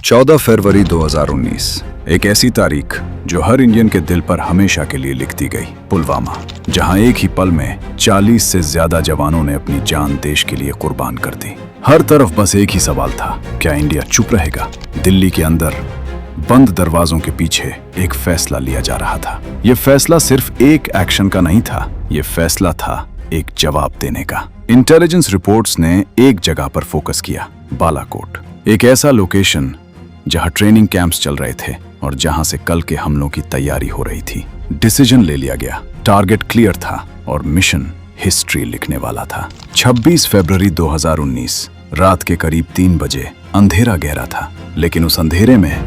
14 फरवरी 2019, एक ऐसी तारीख जो हर इंडियन के दिल पर हमेशा के लिए लिखती गई। पुलवामा, जहां एक ही पल में 40 से ज्यादा जवानों ने अपनी जान देश के लिए कुर्बान कर दी। हर तरफ बस एक ही सवाल था, क्या इंडिया चुप रहेगा? दिल्ली के अंदर बंद दरवाजों के पीछे एक फैसला लिया जा रहा था। यह फैसला सिर्फ एक एक्शन का नहीं था, यह फैसला था एक जवाब देने का। इंटेलिजेंस रिपोर्ट्स ने एक जगह पर फोकस किया, बालाकोट, एक ऐसा लोकेशन जहां ट्रेनिंग कैंप्स चल रहे थे और जहां से कल के हमलों की तैयारी हो रही थी। डिसीजन ले लिया गया, टारगेट क्लियर था और मिशन हिस्ट्री लिखने वाला था। 26 फरवरी 2019 रात के करीब 3 बजे अंधेरा गहरा था, लेकिन उस अंधेरे में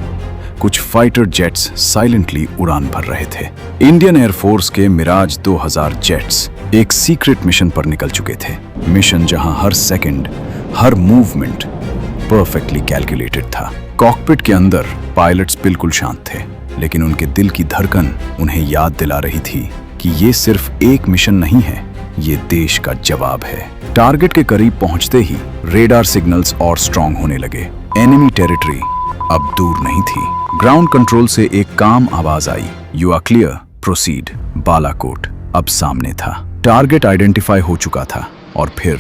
कुछ फाइटर जेट्स साइलेंटली उड़ान भर रहे थे। इंडियन एयरफोर्स के मिराज 2000 जेट्स एक सीक्रेट मिशन पर निकल चुके थे। मिशन जहां हर सेकंड, हर मूवमेंट परफेक्टली कैलकुलेटेड था। कॉकपिट के अंदर पायलट्स बिल्कुल शांत थे, लेकिन उनके दिल की धड़कन उन्हें याद दिला रही थी कि ये सिर्फ एक मिशन नहीं है, ये देश का जवाब है। टारगेट के करीब पहुंचते ही रेडार सिग्नल्स और स्ट्रांग होने लगे। एनिमी टेरिटरी अब दूर नहीं थी। ग्राउंड कंट्रोल से एक काम आवाज आई, you are clear, proceed. Balakot अब सामने था, टारगेट आइडेंटिफाई हो चुका था और फिर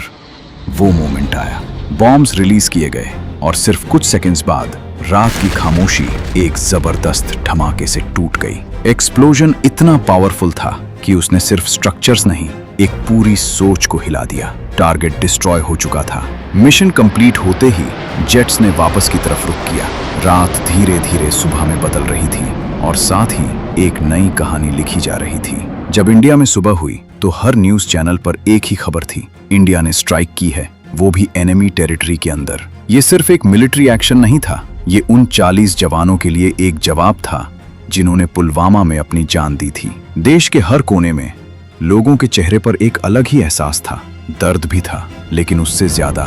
वो मोमेंट आया। बॉम्ब्स रिलीज किए गए और सिर्फ कुछ सेकंड्स बाद रात की खामोशी एक जबरदस्त धमाके से टूट गई। एक्सप्लोजन इतना पावरफुल था कि उसने सिर्फ स्ट्रक्चर्स नहीं, एक पूरी सोच को हिला दिया। टारगेट डिस्ट्रॉय हो चुका था। मिशन कंप्लीट होते ही जेट्स ने वापस की तरफ रुख किया। रात धीरे धीरे सुबह में बदल रही थी और साथ ही एक नई कहानी लिखी जा रही थी। जब इंडिया में सुबह हुई तो हर न्यूज चैनल पर एक ही खबर थी, इंडिया ने स्ट्राइक की है, वो भी एनिमी टेरिटरी के अंदर। ये सिर्फ एक मिलिट्री एक्शन नहीं था, ये उन 40 जवानों के लिए एक जवाब था जिन्होंने पुलवामा में अपनी जान दी थी। देश के हर कोने में लोगों के चेहरे पर एक अलग ही एहसास था, दर्द भी था, लेकिन उससे ज्यादा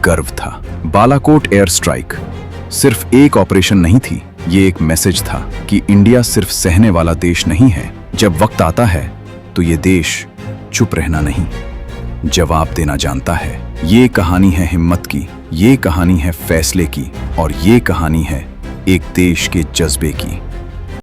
गर्व था। बालाकोट एयर स्ट्राइक सिर्फ एक ऑपरेशन नहीं थी, ये एक मैसेज था कि इंडिया सिर्फ सहने वाला देश नहीं है। जब वक्त आता है तो ये देश चुप रहना नहीं, जवाब देना जानता है। ये कहानी है हिम्मत की, ये कहानी है फैसले की और ये कहानी है एक देश के जज्बे की।